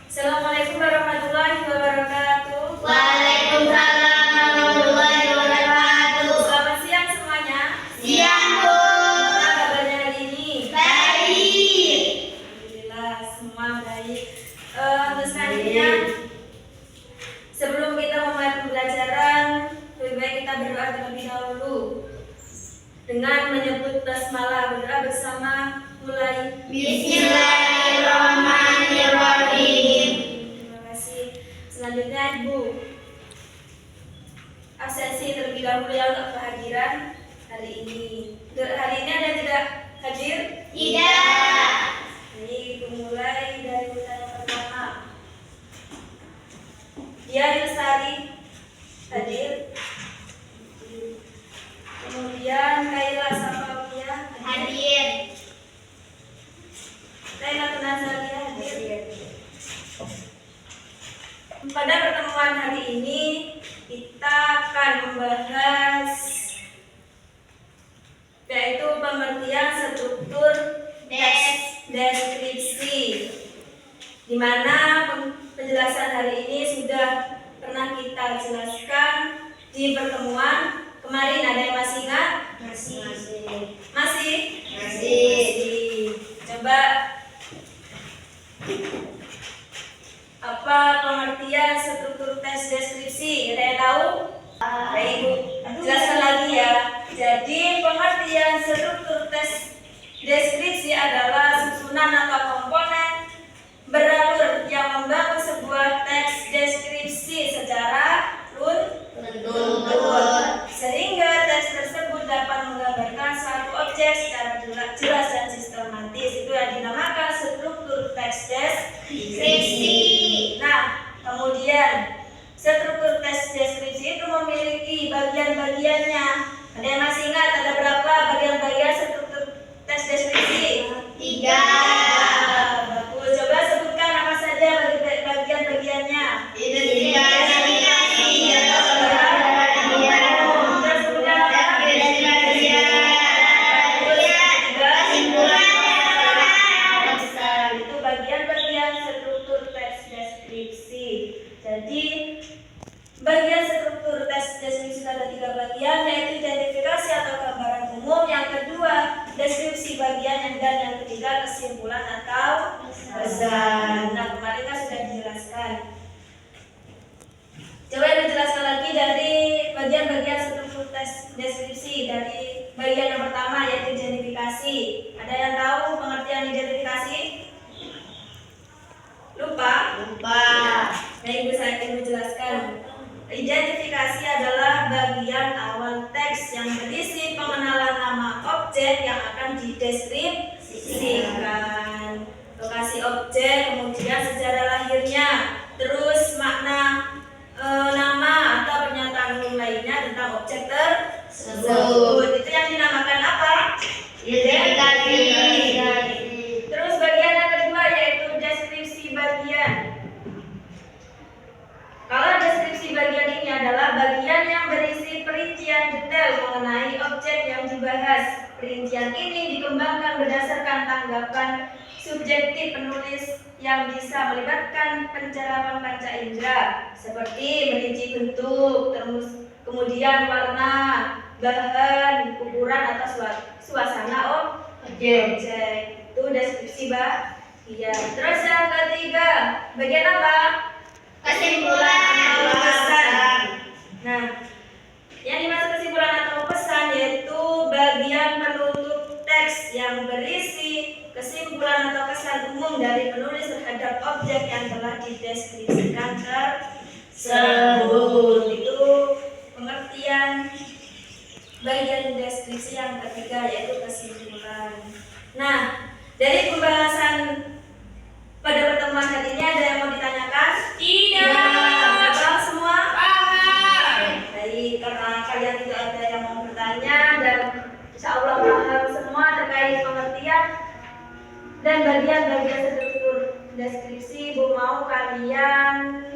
Assalamualaikum warahmatullahi wabarakatuh. Waalaikumsalam warahmatullahi wabarakatuh. Selamat siang semuanya. Siang, Bu. Apa kabarnya hari ini? Baik. Alhamdulillah semua baik. Untuk selanjutnya, sebelum kita memulai pembelajaran, lebih baik kita berdoa terlebih dahulu dengan menyebut basmalah. Berdoa bersama, mulai. Bismillahirrahmanirrahim. Terima kasih. Selanjutnya Ibu absensi terlebih dahulu ya untuk kehadiran hari ini. Hari ini ada tidak hadir? Tidak. Jadi mulai dari pertanyaan pertama. Dia Lestari hadir. Kemudian Kaila Safawia Hadir. Kaila Tunazalia hadir. Pada pertemuan hari ini kita akan membahas yaitu pengertian struktur teks deskripsi, di mana penjelasan hari ini sudah pernah kita jelaskan di pertemuan kemarin. Ada yang masih ingat? Masih? Coba apa pengertian struktur teks deskripsi? Ada yang tahu? Baik, Ibu jelaskan lagi ya. Jadi pengertian struktur teks deskripsi adalah susunan atau komponen beralur yang membangun sebuah teks deskripsi secara runtut, sehingga teks tersebut dapat menggambarkan satu objek secara jelas dan sistematis. Itu yang dinamakan struktur teks deskripsi. Nah, kemudian struktur teks deskripsi itu memiliki bagian-bagiannya. Ada yang masih ingat ada berapa bagian-bagian struktur teks deskripsi? 3. Bagus. Coba sebutkan apa saja bagian-bagiannya. Identifikasi. Itu bagian-bagian struktur teks deskripsi. Jadi bagian struktur teks deskripsi ada 3 bagian, yaitu identifikasi atau gambaran umum, yang kedua deskripsi bagian, dan yang ketiga kesimpulan atau pesan. Nah, kemarin kan sudah dijelaskan. Coba dijelaskan lagi dari bagian-bagian struktur teks deskripsi. Dari bagian yang pertama yaitu identifikasi. Ada yang tahu pengertian identifikasi? Lupa? Baik, Ibu jelaskan. Identifikasi adalah bagian awal teks yang berisi pengenalan nama objek yang akan dideskripsikan, lokasi objek, kemudian sejarah lahirnya, terus makna nama atau pernyataan umum lainnya tentang objek tersebut. Itu yang dinamakan apa? Identifikasi. Terus bagian yang kedua yaitu deskripsi bagian. Kalau deskripsi bagian ini adalah bagian yang berisi perincian detail mengenai objek yang dibahas. Perincian ini dikembangkan berdasarkan tanggapan subjektif penulis yang bisa melibatkan pencerahan panca indera, seperti merinci bentuk, terus kemudian warna, bahan, ukuran atau suasana objek. Itu deskripsi bagian. Terus yang ketiga, bagian apa? Kesimpulan atau pesan. Nah, yang dimaksud kesimpulan atau pesan yaitu bagian penutup teks yang berisi kesimpulan atau kesan umum dari penulis terhadap objek yang telah dideskripsikan tersebut. Itu pengertian bagian deskripsi yang ketiga yaitu kesimpulan. Nah, dari pembahasan pada pertemuan hari ini ada yang mau ditanyakan? Tidak. Paham semua? Paham. Baik, karena kalian tidak ada yang mau bertanya dan insya Allah paham semua terkait pengertian dan bagian-bagian struktur deskripsi, Bu mau kalian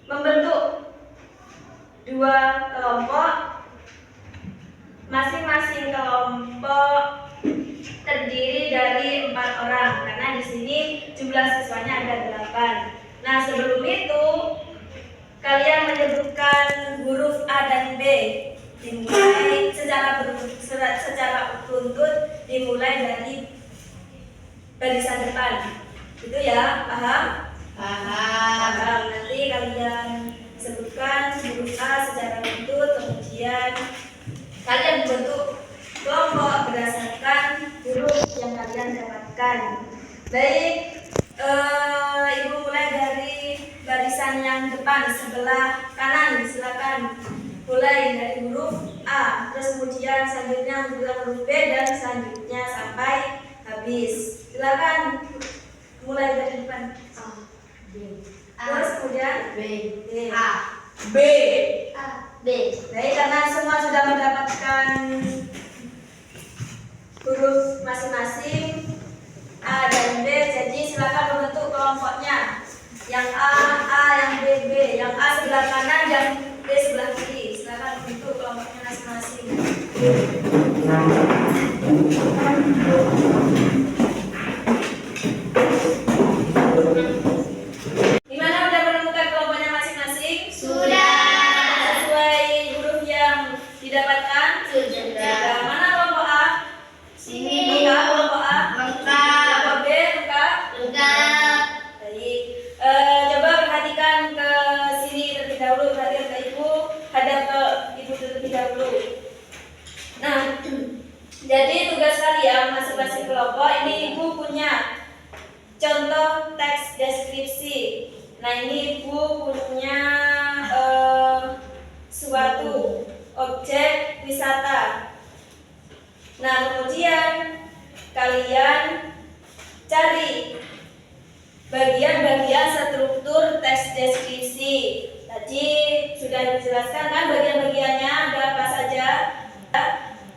membentuk 2 kelompok. Masing-masing kelompok terdiri dari 4 orang karena di sini jumlah siswanya ada 8. Nah, sebelum itu kalian menyebutkan huruf A dan B, dimulai secara beruntut, dimulai dari barisan depan. Itu ya, paham? Paham. Nanti kalian sebutkan huruf A secara beruntut, kemudian kalian bentuk kelompok berdasarkan huruf yang kalian dapatkan. Baik, Ibu mulai dari barisan yang depan sebelah kanan, silakan. Mulai dari huruf A, terus kemudian selanjutnya huruf B dan selanjutnya sampai habis. Silakan mulai dari depan. Terus kemudian B. B. A. B. B. Baik, karena semua sudah mendapatkan huruf masing-masing A dan B, jadi silakan membentuk kelompoknya. Yang A, yang B, B, yang A sebelah kanan, yang B sebelah kiri. Silakan membentuk kelompoknya masing-masing. Gimana, udah menemukan kelompoknya masing-masing? Sudah. Sesuai huruf yang didapatkan? Sudah. Mana kelompok A? Sini. Lengkap kelompok A? Lengkap. Kelompok B lengkap? Lengkap. Baik. Coba perhatikan ke sini terlebih dahulu, perhatikan ke ibu, hadap ke ibu terlebih dahulu. Nah, jadi tugas kalian masing-masing kelompok ini ibu punya contoh teks deskripsi. Nah, ini ibu punya suatu objek wisata. Nah, kemudian kalian cari bagian-bagian struktur teks deskripsi. Tadi sudah dijelaskan kan bagian-bagiannya ada apa saja?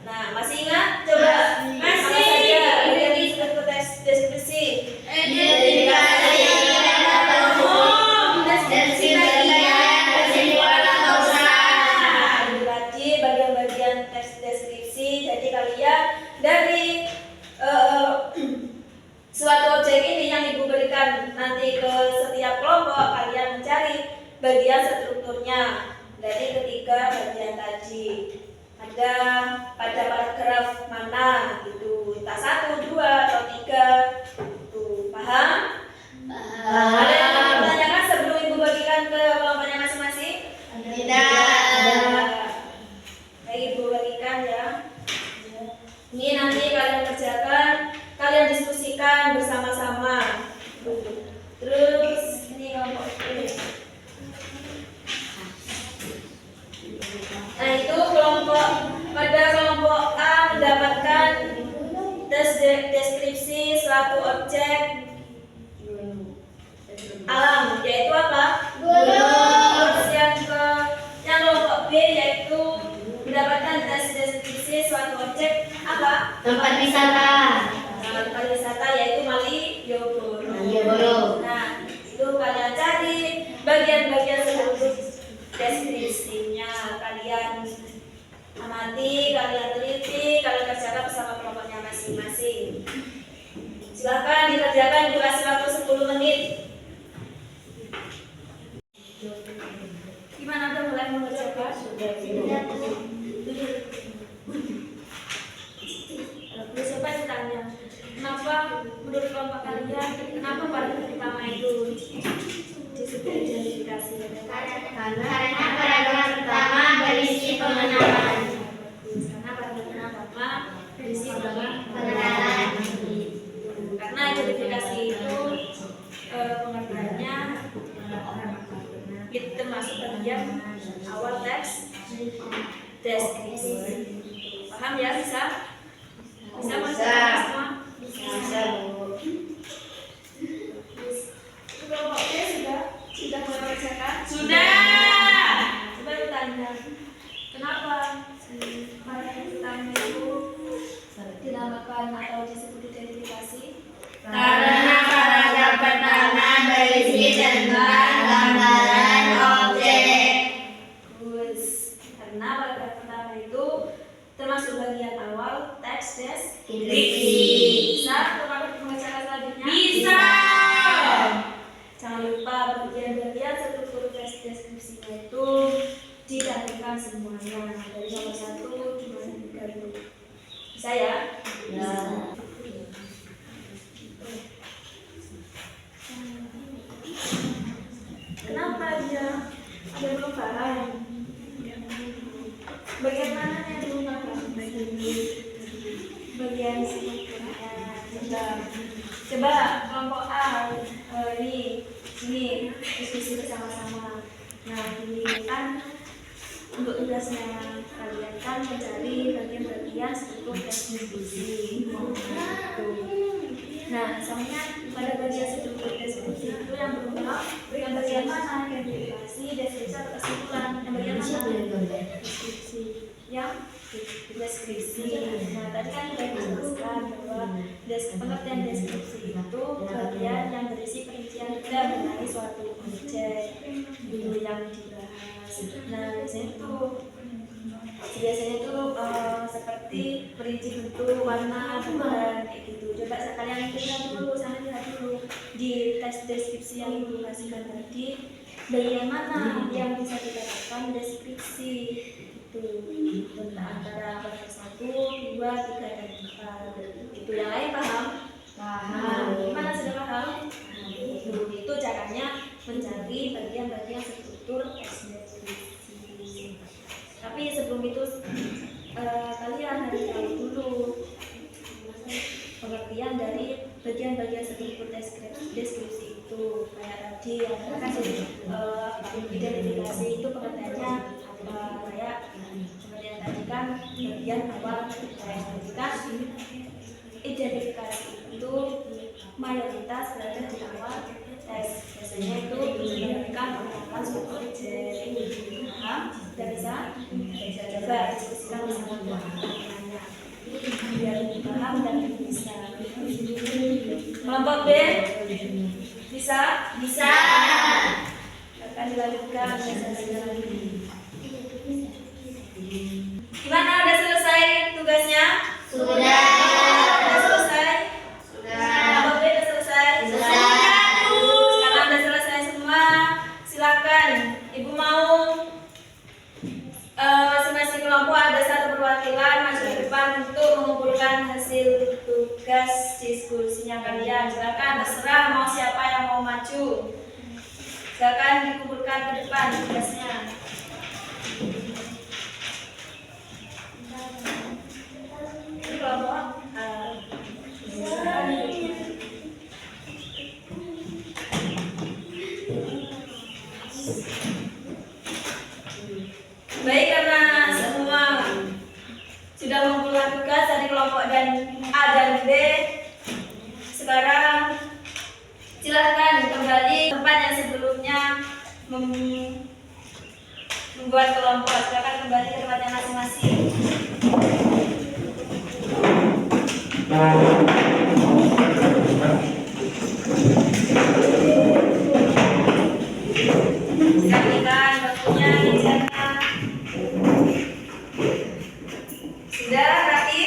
Nah, masih ingat? Coba Masih. apa saja bagian struktur teks deskripsi? Identifikasi, data umum, deskripsi bagian, kesimpulan usaha. Nah, itu tadi bagian-bagian teks deskripsi. Jadi kalian dari suatu objek ini yang ibu berikan nanti ke setiap kelompok, kalian mencari bagian strukturnya dari ketiga bagian tadi. Ada pada paragraf mana itu, entah 1, 2, atau 3. Itu paham? Ada yang mau ditanyakan sebelum ibu bagikan ke kelompoknya masing-masing? Tidak. Baik, ibu bagikan ya. Ini nanti kalian kerjakan, kalian diskusikan bersama-sama. Terus ini kelompok ini. Nah, itu pada kelompok A mendapatkan deskripsi suatu objek alam, yaitu apa? Terus yang kelompok B yaitu mendapatkan deskripsi suatu objek apa? Tempat wisata. Tempat wisata yaitu Malioboro. Malioboro. Nah, itu kalian cari bagian-bagian struktur deskripsinya, kalian amati, kalian teliti, kalian kerjakan bersama kelompoknya masing-masing. Silakan dikerjakan, durasi waktu 10 menit. Gimana, udah mulai mengerjakan? Sudah. Siapa yang ditanya? Kenapa menurut kelompok kalian, kenapa paragraf pertama itu disebut identifikasi? Karena paragraf pertama berisi pengenalan. Karena paragraf pertama berisi Pengenalan. Karena identifikasi itu pengertiannya itu termasuk bagian awal teks deskripsi. Paham ya? Bisa mengerjakan semua? Bisa, Bu. Kelompoknya sudah mulai mengerjakan? Sudah. Coba ditanya, kenapa paragraf pertama itu dinamakan atau disebut identifikasi? Karena paragraf pertama berisi tentang gambaran objek. Bagus. Karena paragraf pertama itu termasuk bagian awal teks deskripsi. Bisa teman-teman membacakan selanjutnya? Bisa. Jangan lupa Coba kelompok A, ini diskusi bersama-sama. Nah, ini kan untuk tugasnya kalian kan mencari bagian-bagian struktur teks diskusi. Nah, misalnya pada bagian struktur deskripsi itu yang berupa berikan bagian mana yang identifikasi, deskripsi atau kesimpulan, yang bagian mana? Deskripsi. Yang deskripsi. Nah, tadi kan sudah dijelaskan bahwa pengertian deskripsi itu bagian yang berisi perincian detail mengenai suatu objek itu yang dibahas. Nah, biasanya itu seperti perinci bentuk, warna, gambaran kayak gitu. Coba sekalian lihat dulu, di teks deskripsi yang ibu kasihkan tadi, bagian mana yang bisa dikatakan deskripsi itu tentang antara bagian 1, 2, 3, dan 4. Itu yang lain paham? Paham. Gimana sudah paham? Itu caranya mencari bagian-bagian struktur teks deskripsi. Tapi sebelum itu kalian harus tahu dulu pengertian dari bagian-bagian struktur deskripsi itu. Kayak tadi yang identifikasi itu pengertiannya kayak pengertian tadi kan bagian awal teks kan. Identifikasi itu mayoritas berada di awal teks. Biasanya itu menunjukkan penerapan suatu objek. Paham? Sudah bisa? Coba diskusikan bersama teman-temannya biar paham dan bisa. Kelompok B bisa? Bisa. Akan dilanjutkan gimana? Udah selesai tugasnya? Sudah. Udah selesai? Sudah. Kelompok B udah selesai? Sudah. Sekarang udah selesai semua. Silakan. Ibu mau masing-masing kelompok ada satu perwakilan maju ke depan untuk mengumpulkan hasil tugas diskusinya kalian. Silakan, terserah mau siapa yang mau maju. Silakan dikumpulkan ke depan tugasnya. Ini kelompok baik, karena semua sudah mengumpulkan tugas dari kelompok dan A dan B, sekarang silahkan kembali ke tempat yang sebelumnya membuat kelompok. Silahkan kembali ke tempatnya masing-masing. Silakan waktunya dijaga. Sudah rapi?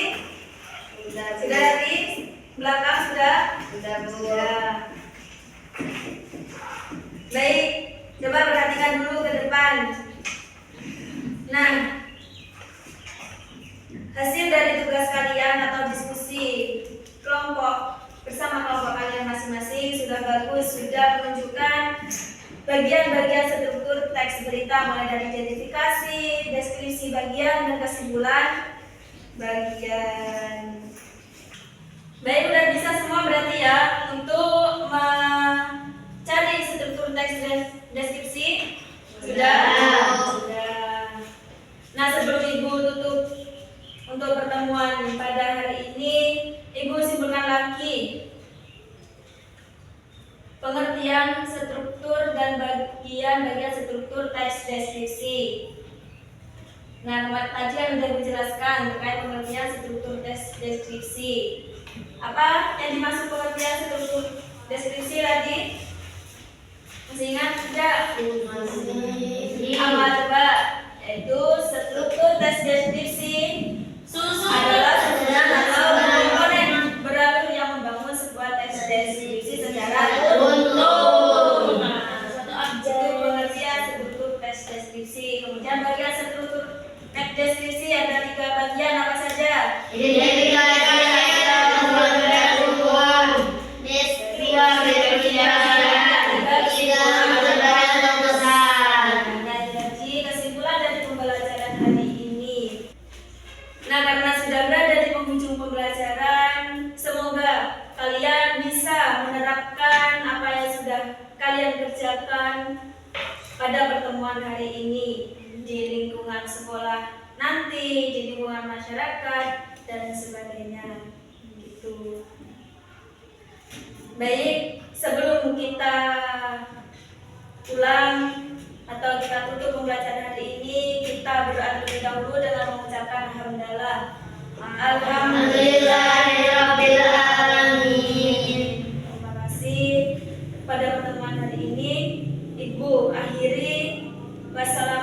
Sudah rapi? Belakang sudah? Sudah. Baik, coba perhatikan dulu ke depan. Nah, hasil dari tugas kalian atau diskusi kelompok bersama kelompok kalian masing-masing sudah bagus, sudah menunjukkan bagian-bagian struktur teks berita mulai dari identifikasi, deskripsi bagian, dan kesimpulan bagian. Baik, udah bisa semua berarti ya untuk mencari struktur teks deskripsi? Sudah? Sudah. Nah, sebelum Ibu tutup untuk pertemuan pada hari ini, Ibu simpulkan lagi pengertian struktur dan bagian-bagian struktur teks deskripsi. Nah, tadi yang sudah dijelaskan terkait pengertian struktur teks deskripsi. Apa yang dimaksud pengertian struktur deskripsi tadi? Masih ingat tidak? Apa coba? Yaitu struktur teks deskripsi adalah susunan atau komponen beralur yang membangun sebuah teks deskripsi secara utuh. Suatu objek itu pengertian struktur teks deskripsi. Kemudian bagian struktur teks deskripsi ada 3 bagian, apa saja? menerapkan apa yang sudah kalian kerjakan pada pertemuan hari ini di lingkungan sekolah, nanti di lingkungan masyarakat dan sebagainya. Gitu. Baik, sebelum kita pulang atau kita tutup pembelajaran hari ini, kita berdoa terlebih dahulu dengan mengucapkan alhamdulillah. Alhamdulillahirabbil alamin. Terima kasih pada pertemuan hari ini. Ibu akhiri. Wassalamualaikum